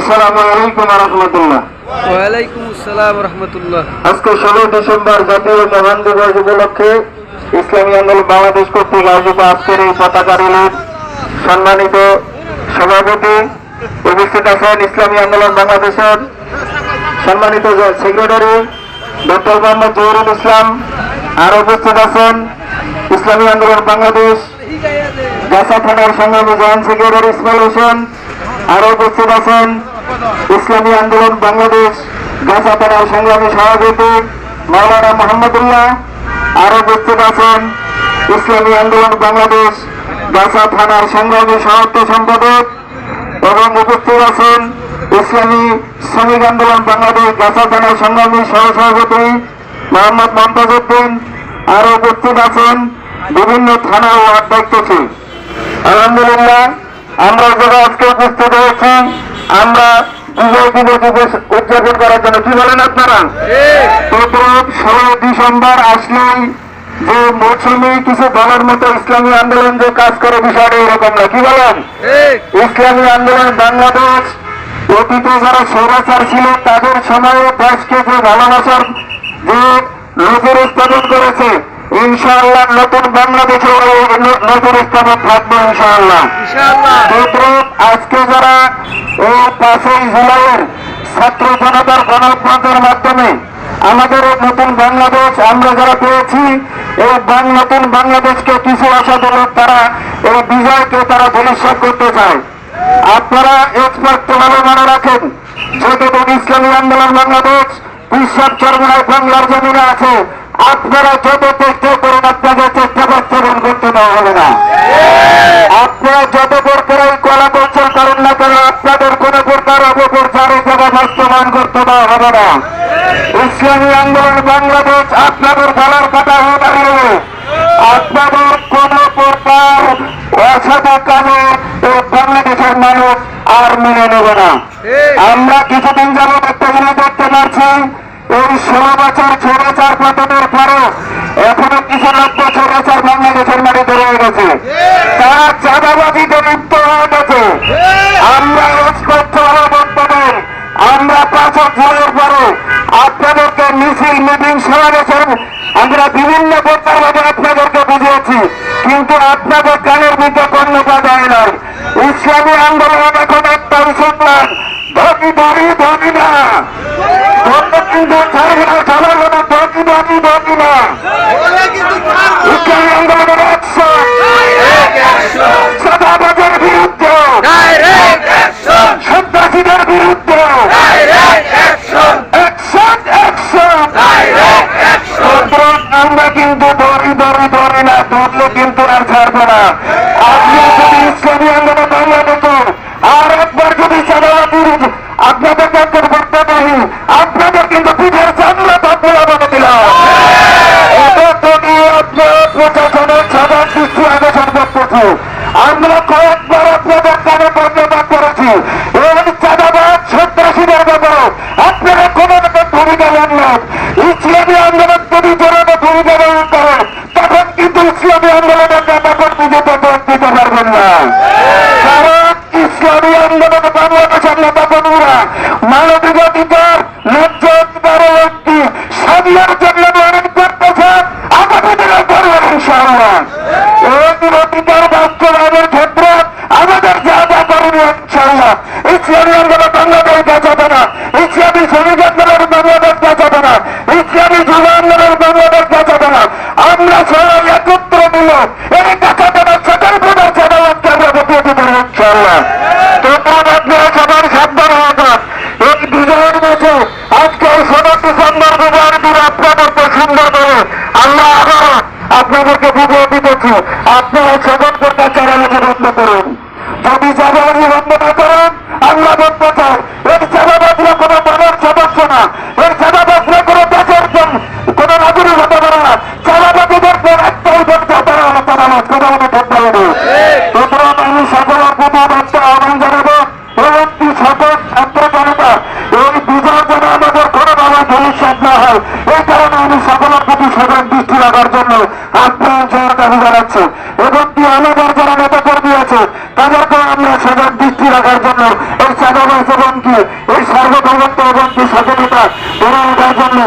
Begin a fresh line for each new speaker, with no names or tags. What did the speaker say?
আসসালামু আলাইকুম ওয়া রাহমাতুল্লাহ।
ওয়ালাইকুম আসসালাম ওয়া রাহমাতুল্লাহ।
আজকে 16 ডিসেম্বর জাতীয় মহান দিবস উপলক্ষে ইসলামী আন্দোলন বাংলাদেশ কর্তৃক আয়োজিত আজকের এই পতাকা র্যালির সম্মানিত সভাপতি উপস্থিত আছেন ইসলামী আন্দোলন বাংলাদেশের সম্মানিত সেক্রেটারি ডক্টর মোহাম্মদ জহিরুল ইসলাম। আর উপস্থিত আছেন ইসলামী আন্দোলন বাংলাদেশ গাছা থানার সংগ্রামী জয়েন্ট সেক্রেটারি ইসমাইল হোসেন। আরো উপস্থিত আছেন ইসলামী আন্দোলন বাংলাদেশ গাছা থানার সংগ্রামী সভাপতি মাওলানা মোহাম্মদুল্লাহ। আরো উপস্থিত আছেন ইসলামী আন্দোলন বাংলাদেশ গাছা থানার সংগ্রামী সমাপ্ত সম্পাদক এবং উপস্থিত আছেন ইসলামী শ্রমিক আন্দোলন বাংলাদেশ গাছা থানার সংগ্রামী সহসভাপতি মোহাম্মদ মমতাজ উদ্দিন। আরো উপস্থিত আছেন বিভিন্ন থানা ও দায়িত্বশীল। আলহামদুলিল্লাহ, আমরা যারা আজকে উপস্থিত হয়েছি আমরা বিজয় দিবস উদযাপন করার জন্য। কি বলেন আপনারা? 16 ডিসেম্বর আসলেই যে মৌসুমী কিছু দলের মতো ইসলামী আন্দোলন যে কাজ করে বিষয়টা এরকম না। কি বলেন? ইসলামী আন্দোলন বাংলাদেশ অতীতে যারা স্বৈরাচার ছিল তাদের সময়ে দেশকে যে ভালোবাসার যে নজর স্থাপন করেছে, ইনশাআল্লাহ নতুন বাংলাদেশে নজর স্থাপন থাকবে ইনশাআল্লাহ। আজকে যারা এই 5ই জুলাইয়ের ছাত্র জনতার গণঅভ্যুত্থানের মাধ্যমে আমাদের নতুন বাংলাদেশ আমরা যারা পেয়েছি, এই নতুন বাংলাদেশকে কিছু অসাধু লোক তারা এই বিজয়কে তারা ধূলিসাৎ করতে চায়। আপনারা স্পষ্টভাবে মনে রাখেন, যতদিন ইসলামী আন্দোলন বাংলাদেশ বিশ্বাস চরমায় বাংলার জমিনে আছে, আপনারা যত চেষ্টা করেন আপনাদের চেষ্টা বাস্তবায়ন করতে দেওয়া হবে না। আপনারা যত প্রকার কলা কৌশল করেন না কেন, আপনাদের কোন প্রকার অপপ্রচারের জায়গা বাস্তবায়ন করতে দেওয়া হবে না। ইসলামী আন্দোলন বাংলাদেশ আপনাদের গলার কাটা হয়ে দাঁড়িয়ে আপনাদের কোন প্রকার অসাধু কাজে বাংলাদেশের মানুষ আর মেনে নেবে না। আমরা কিছুদিন যাবত একটা জিনিস দেখতে পাচ্ছি, এই 16 বছর স্বৈরাচার পতনের পরে এখনো কিছু লোক স্বৈরাচার বাংলাদেশের মাটিতে রয়ে গেছে, তারা চাঁদাবাজিতে লিপ্ত হয়ে গেছে। আমরা স্পষ্টভাবে বলতে পারি, আমরা 5 জুলাইয়ের পরে আপনাদেরকে মিছিল মিটিং সমাবেশন আমরা বিভিন্ন প্রকারভাবে আপনাদেরকে বুঝিয়েছি, কিন্তু আপনাদের কানের ভিতরে কর্ণপা দেয় নাই। ইসলামী আন্দোলন এখন একটা স্লোগান, ধনী ধনী ধনী না, কিন্তু ছাড়বে না, সবার মনে ধনী ধনী ধনী না। ইসলামী আন্দোলনের অ্যাকশন, চাঁদাবাজের বিরুদ্ধে, সন্ত্রাসীদের বিরুদ্ধে অ্যাকশন অ্যাকশন। আমরা কিন্তু ধরি ধরি ধরি না, ধরলে কিন্তু আর ছাড়বে না। আপনি যদি ইসলামী আন্দোলন বাংলাদেশে আর একবার যদি চাঁদাবাজির আপনাদের কাছে করতে পারি, আপনাদের কিন্তু পিঠের চামড়া তাপড়া বলে দিলাম। এটা যদি আপনার প্রশাসনের সবার দৃষ্টি আকর্ষণ করতেছে, আমরা কয়েকবার আপনাদের কানে পর্যটন করেছি। এই চাঁদাবাজ সন্ত্রাসীদের ব্যাপারে আপনারা কোন রকম ভূমিকা নেন না। ইসলামী আন্দোলন যদি জোরালো ভূমিকা গ্রহণ করে, তখন কিন্তু ইসলামী আন্দোলনের নেতাকর্মী বিজেপি দিতে পারবেন না। কারণ ইসলামী আন্দোলন বাংলাদেশের নেতাকর্মীরা মানবিক অধিকার, ন্যায্য অধিকারের একটি সামনের জন্য লড়াই করতেছে, আগামী দিনে করবেন ইনশাআল্লাহ। এই অধিকার বাস্তবায়নের ক্ষেত্রে আমাদের যা যা করণীয় ইনশাআল্লাহ, ইসলামী আন্দোলন বাংলাদেশ বাঁচাবে না, ইসলামী শ্রমিক আন্দোলন বাংলাদেশ বাঁচাবে না, ইসলামী যুব আন্দোলন বাংলাদেশ বাঁচাবে না। আমরা সবাই একত্র মিলে এই বাঁচাবে না, সকল প্রধান সাধারণকে আমরা বসিয়ে দেবো ইনশাআল্লাহ। তখন আপনারা সবার সাবধান হয়ে যান। এই বিজয়ের মাঝে আজকে 16 ডিসেম্বর বিজয়ের দিন আপনাদেরকে সুন্দর করে আমরা আবারও আপনাদেরকে বিজয় দিতেছি। আপনারা সকল প্রকার চাঁদাবাজি বন্ধ করুন। যদি চাঁদাবাজি বন্ধ না করেন, আমরা বলতে চাই এই চাঁদাবাজরা কোনো দলের সদস্য না, এই চাঁদাবাজরা কোনো দেশের কোনো নাগরিক হতে পারে না। চাঁদাবাজীদের একটাই বলতে তারা হলো চাঁদাবাজ, কথা বলে ঠিক বলেনি। সুতরাং আমি সকলের প্রতি একটা আহ্বান জানাবো, একটি সকল ছাত্র জনতা এই বিজয় যেন আমাদের কোনোভাবে ভবিষ্যৎ না হয়, এই কারণে আমি সকলের প্রতি সজাগ দৃষ্টি রাখার জন্য আপনার দাবি জানাচ্ছি। এবং কি আমাদের যারা নেতা কর্মী আছে তাদেরকে আমরা সজাগ দৃষ্টি রাখার জন্য এই সমাজ এবং কি এই সার্বভৌমত্ব এবং কি স্বাধীনতা গড়ে ওঠার জন্য